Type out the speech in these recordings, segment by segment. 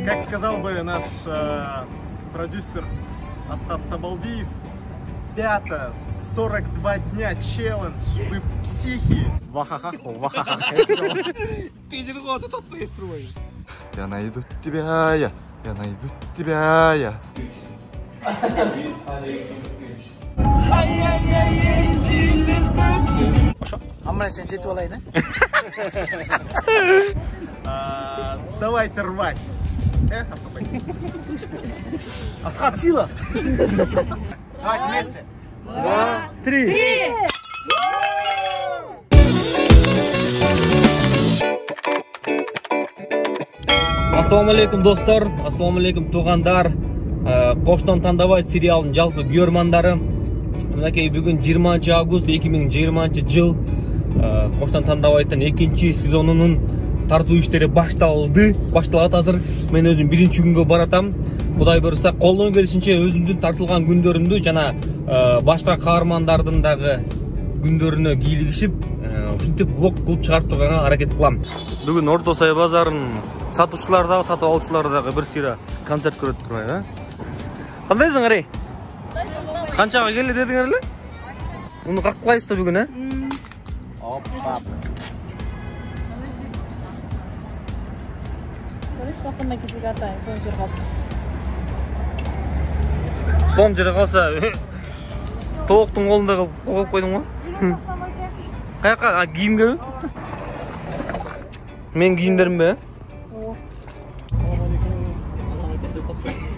Как сказал бы наш продюсер Асхат Табалдиев, 42 дня челлендж, вы психи. Ты же вот это ты строишь. Я найду тебя, я найду тебя, я. Амма сен жетип алайын, Давайте рвать. Аскопай. Асхат, сила. Давайте вместе. 2, 3. Ассаламу алейкум достор, ассаламу алейкум туғандар. Коштон тандабайт сериалдын жалпы көрмандары. Мынакей бүгүн 20 август 2020 жыл. Коштон тандабайттын 2 сезонунун тартуу иштери башталат азыр. Мен өзүм 1-күнгө баратам. Кудай буйруса колдон келишинче өзүмдүн тартылган күндөрүмдү жана башка каармандардын дагы күндөрүнө кийлигишип, ушинтип влог кылып чыгарып турганга аракет кылам. Бүгүн Орто Сай базарынын сатуучулар дагы, сатып алуучулар дагы бир сыйра концерт көрөт тургай, Кандайсың, Арей? Канчага келе дедиңер эле? Муну каклайсыз да бүгүн, Опа. Son жере калса тооктун колунда коюп койдуң го. Каяка кийимгеби? Мен кийимдеримби?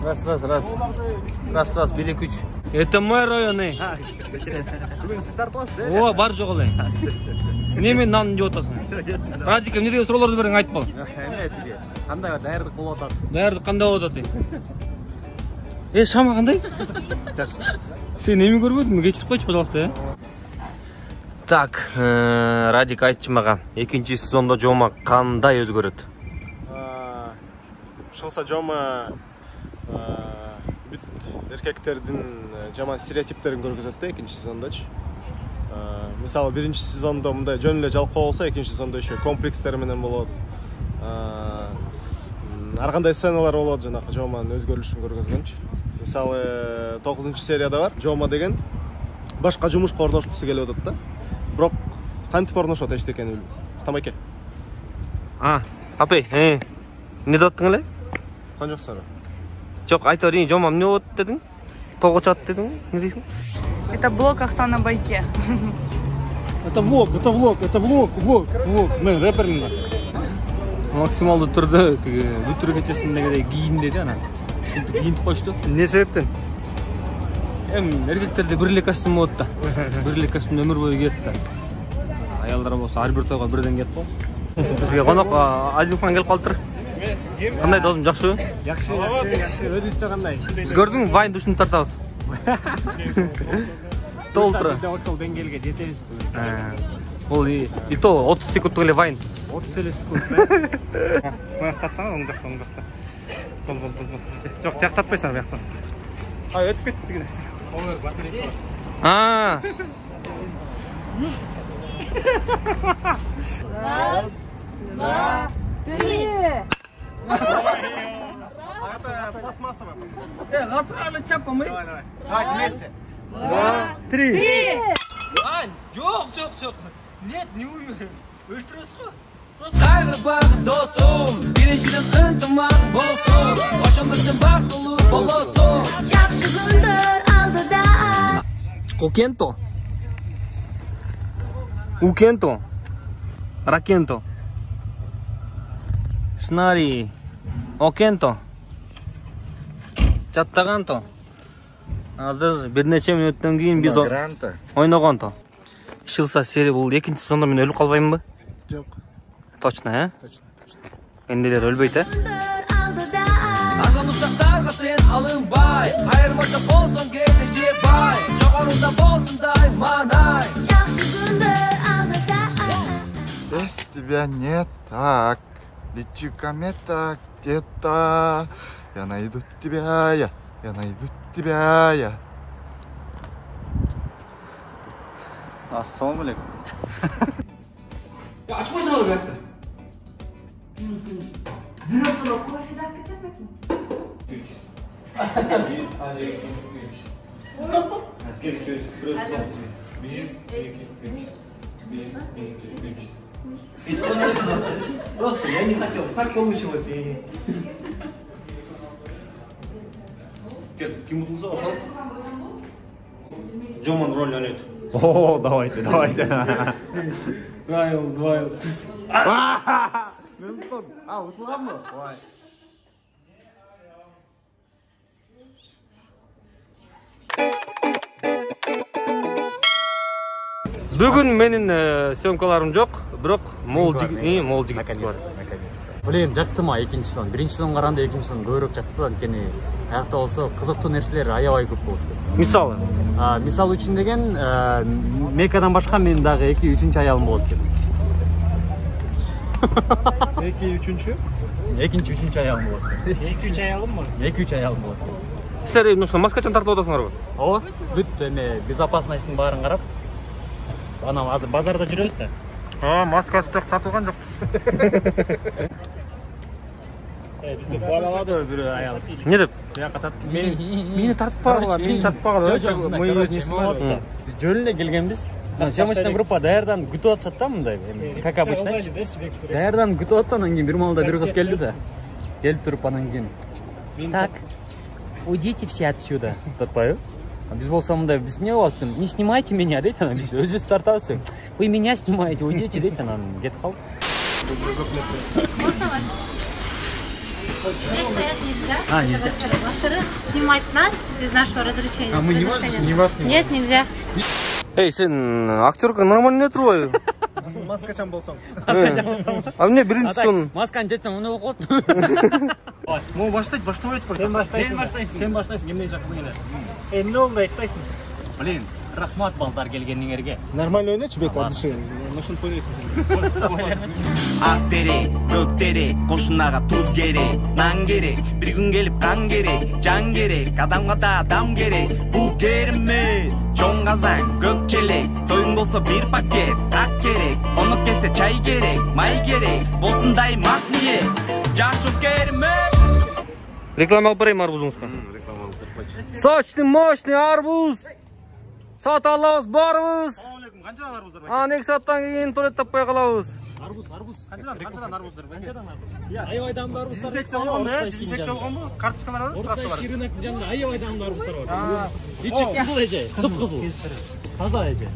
Раз, 1-2-3. Это мой район, Бүгүн сиз тартыласыз, О, бар жок эле. Эмне мен нанын жеп атасың? Радик, эмне деген суроолорду бериң, айтып кал. Эме тиги. Кандай даярдык болуп атат? Даярдык кандай болуп атат? Шама кандай? Жакшы. Сен эми көрбөдүңбү? Кечирип койчу, пожалуйста, Так, Радик айтчы мага, 2 сезондо Жома кандай өзгөрөт? Шылса Жома бүт эркектердин жаман стереотиптерин көргөзөт да 2 сезондочу. Мисалы 1 сезондо мындай жөн эле жалкоо болсо, 2 сезондо еще комплекстер менен болот. Ар кандай сценалар болот, жанакы Жоманын өзгөрүлүшүн көргөзгөнчү. Мисалы 9 серияда бар, Жома деген башка жумушка орношкусу келип атат да. Бирок кантип орношот эчтекени билбейт. Тамаке. Апей, эмне деп аттың эле? Канжоксың? Жок, айта берейин, Жома эмне болот дедиң? Тогу чат дедиң? Эмне дейсиң? Это блог Ахтана Байке. Это влог. Мен рэпермин. Максималдуу түрдө бүтүрү кечесиндегидей кийиндеди ана. Ушинтип кийинтип коюшту. Эмне себептен? Эркектерде бир эле костюм болот да. Бир эле костюм өмүр бою кийет да. Аялдар болсо ар бир тойго бирден кийет го. Бизге конок Азилхан келип калыптыр. Кандай досум, жакшыбы? Жакшы. Өдүттө кандай? Биз көрдүңбү, Вайн душун тартабыз. Толтура. Ошол деңгээлге жетебиз. Бул и то 30 секундтук эле Вайн. 30 эле секунд. Тартсаң, оң жакта. Бол. Жок, тактатпайсың бияктан. Өтүп кетти дегене. Овер батарейка. Раз, 2, 3. Это пластмассовая. Натурально чапамы. Давайте вместе. 2, 3. Вань, жок. Нет, не умер. Өлтүрөсүз го. Кайгы бар досум, биринчиден ынтымак болсун, ошондо сен бактылуу болосуң. Жакшы күндөр алдыда. Укенто. Ракенто. Снари. Окенто. Чаттаганто. Азыр бир нече мүнөттөн кийин биз ойногонто. Шылса серия бул 2 сезондо мен өлүп калбаймынбы? Жок. Точно, Точно. Эндилер өлбөйт, Азан ушактарга сен алынбай, айырмача болсоң кээде же бай, жогоруда болсун дайманай. Жакшы күндөр алдыда. Без тебя не так, лечу комета где-то. Я найду тебя, я найду тебя, я. Ассаламу алейкум. Açmayız mı bıraktı? Просто я не хотел, так получилось. Ким Бутулза ошол Жомон роль ойнойт. О, давайте. Двайыл. Утулганбы? Ой. Бүгүн менин съемкаларым жок, бирок мол жигит бар. Блин, жактыма экинчи сезон. Биринчи сезон караганда экинчи сезон көбүрөөк жакты, анткени аякта болсо кызыктуу нерселер аябай көп болот. Мисалы? Мисал үчүн деген Мекадан башка менин дагы 2-3 аялым болот экен. 2-3-чү? Экинчи, үчүнчү аялым болот. 2-3 аялым бар. 2-3 аялым болот. Силер маскачан тартып атасыңарбы? Ооба, бүт эме безопасностьтун баарын карап. Анан азыр базарда жүрөбүз да. Маскасы жок, тартылган жокпуз. Бизде баалады бир аял. Не деп? Мени тартпагыла, мени тартпагыла. Мой несин бар. Биз жөн эле келгенбиз. Съемочный группа даярдан күтүп атышат да мындай, как обычно. Даярдан күтүп атса, анан кийин бир маалда бир кыз келди да. Келип туруп анан кийин. Так, уйдите все отсюда. Деп атпайбы? Биз болсо мындай, биз не болобуз? Не снимайте меня, дейт анан биз өзүбүз тартабыз. Вы меня снимаете, уйдите, дейт анан кетип калдык. Можно вас? Здесь стоять нельзя. Нельзя. Во-вторых, снимать нас без нашего разрешения. Мы не вас снимаем. Нет, нельзя. Эй, сен актерга нормально не турбайбы? Маскачан болсоң. А мне биринчи сон. Масканы жечсең уну окот. Могу баштайт, баштабайт бар. Сен баштайсың, эмне жакын келе. Эмне болду айтпайсың? Блин, рахмат балдар келгениңерге. Нормально ойночу бек адышы. Ошентип ойнойсуң сен. Ак дере, көк дере, кошунага туз керек, нан керек, бир күн келип кан керек, жан керек, адамга да адам керек. Бул керемет, чоң казан, көк челек, тоюң болсо бир пакет, как керек, конок келсе чай керек, май керек, болсундай мак ниет, жашу керемет. Реклама алып барайым арбузуңузга. Сочный, мощный арбуз. Сата алабыз, барыбыз. Канчадан арбуздар бар? Анан 2 сааттан кийин туалет таппай калабыз. Арбуз. Канчадан арбуздар бар? Аябай даамдуу арбуздар. Дезинфекция болгонбу? Карточкалар барбы? Орта рынок жанында аябай даамдуу арбуздар бар. Ичи кызыл эже, кып-кызыл. Таза эже.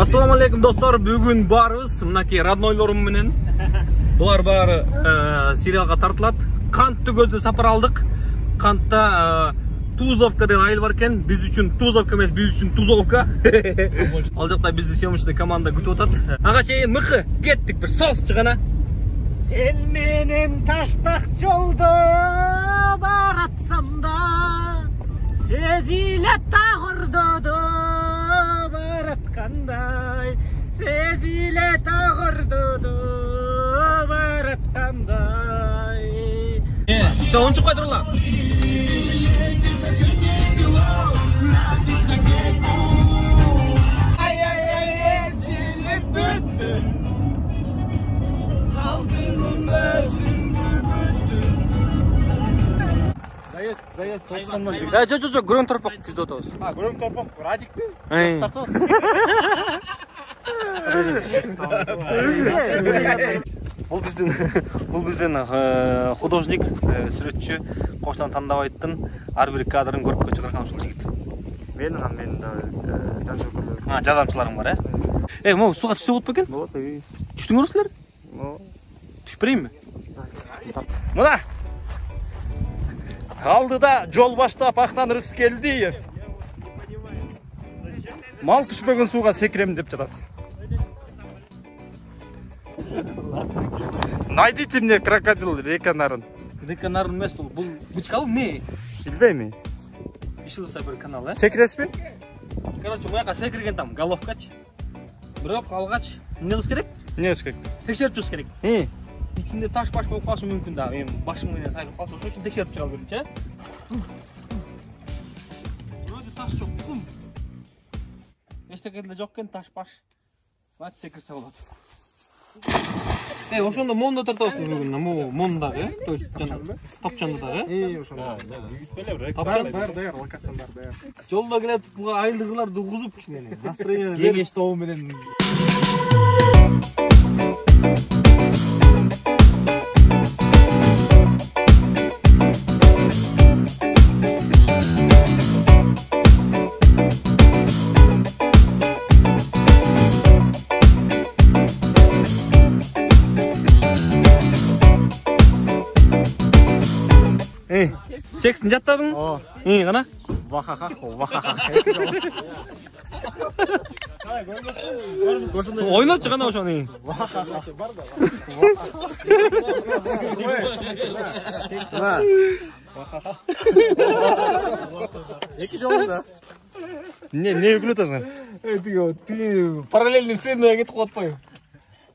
Ассаламу алейкум достор, бүгүн барыбыз мынакей роднойлорум менен. Булар баары сериалга тартылат. Кантты көздө сапар алдык. Кантта Тузовка деген айыл бар экен. Биз үчүн Тузовка эмес, биз үчүн Тузовка. Ал жакта бизди съемочный команда күтүп атат. Ага чейин мыкы кеттик, бир сосчу гана. Сен менен таштак жолдо баратсам да, сезилет тагырдодо бараткандай, сезилет тагырдодо бараткандай. Sen onçuk kaydır ulan. Заезд 90'dan жигит. Жоқ, гром торпақ кезде отабыз. Гром торпақ радик пе? Бұл бізден художник, сүретші, Қоштан Тандабайдың ар бір кадрын көріп чыгарган ушул жигит. Менин да жансөкөрлөр. Жардамчыларың бар, э? Могу суга түшсө болот бекен? Болот, Түштүңөр силер? Түшүп берейинби? Мына алдыда жол баштап Актан Рыскелдиев. Мал түшпөгөн сууга секирем деп жатат. Найдите мне крокодил река Нарын. Река Нарын эмес бул. Бул бычкалы не? Билбейм. Ишилса бир канал, э? Секиресизби? Короче, муяка секирген там головкачы. Бирок алгач эмне кылыш керек? Эмне кылыш керек? Текшерип чыгыш керек. içinde taş baş болып қалышы мүмкін да. Мен башың менен сайылып қалса, ошон үчүн текшерип чыга берчи, э? Вроде таш жок, кум. Эчтекеде жок экен, таш баш. Значит, секирсе болот. Ошондо монда тартасың бүгүн, мондагы, то есть жана тапчандагы. Ошондо. Бар даяр, локациям бар даяр. Жолдо келип айылдыгыларды угузуп кичине настроение кеңеш тобу менен. Çeksin jаттадың? Қана? Вахахах. Ойнатчы қана ошоны. Эки жолунда. Не күлүп атасың? Тиги параллельный вселенная кетип калып атпайбы?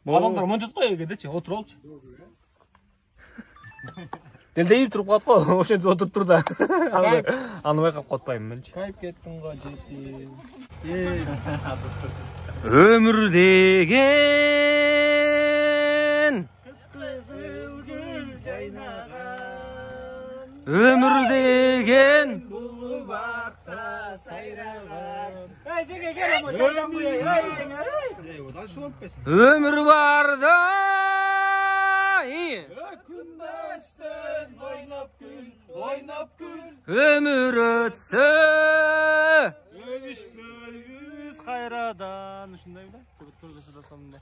Адамдар монтет кой кедечи, отуруп алчы. Делдейіп тұрып қалды ғой, ошентип отырып тұр да. Аны байқап қалпаймын білші. Кайып кеттің ғой, жетті. Өмір деген Қызыл жайнаған. Өмір деген Бұлғы бақта сайраған. өмір барда Күнбастан ойнап күн. өмір өтсі Өбішпөйіз қайрадан. Ушындай бі?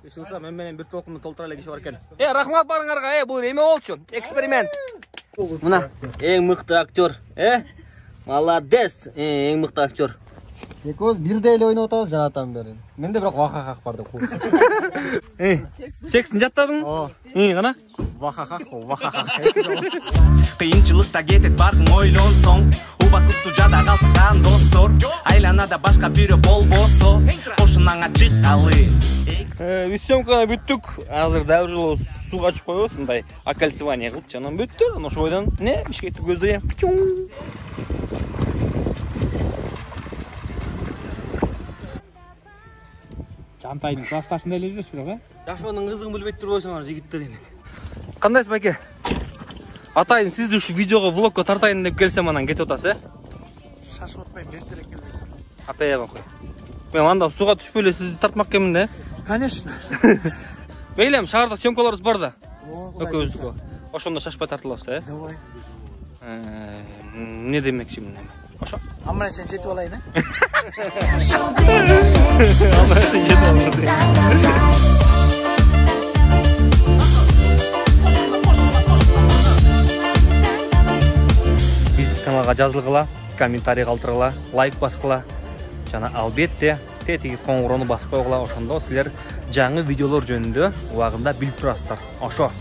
Ишылса, мен менен бір толқынды толтыра эле киши бар екен. Рахмат барыңарга, бұл эме болчу, эксперимент. Мына, ең мықты актер, Молодец, ең мықты актер. Екеуіміз бірдей эле ойнап атабыз жаңадан бери. Менде бирок вахахах бар деп коюпсуң. Чексин жаттадың? Қана? Вахахах. Кыйынчылыкта кетет бардың ойлонсоң, убакытты жада калсаң достор, айланада башка бирөө болбосо, кошунаңа чыккалы. Съемканы бүттүк. Азыр дәл жолу суга чыгып коебуз, мындай окольцевание кылып, жанан бүттү. Анан ошойдон Бишкекти көздөйм. Жантайдын классташында эле жүрөсүз бирок, Жашманын кызыгын билбей турбойсуңар жигиттер эми. Кандайсыз байке? Атайын сизди ушу видеого, влогго тартайын деп келсем анан кетип атасыз, Шашып отпайм, бертерек келбейм. Апая кой. Мен анда суга түшпөй эле сизди тартмак экенмин да. Конечно. Мейлем, шаарда съемкаларыбыз бар да. Экөөбүздүкү. Ошондо шашпай тартылабыз да, Давай. эмне демекчимин эми? Ошо. Амма сен жетип алайын, Биз каналга жазылгыла, комментарий калтыргыла, лайк баскыла. Жана албетте тетиги коңгурону басып койгула, ошондо силер жаңы видеолор жөнүндө убагында билип турасыздар. Ошо.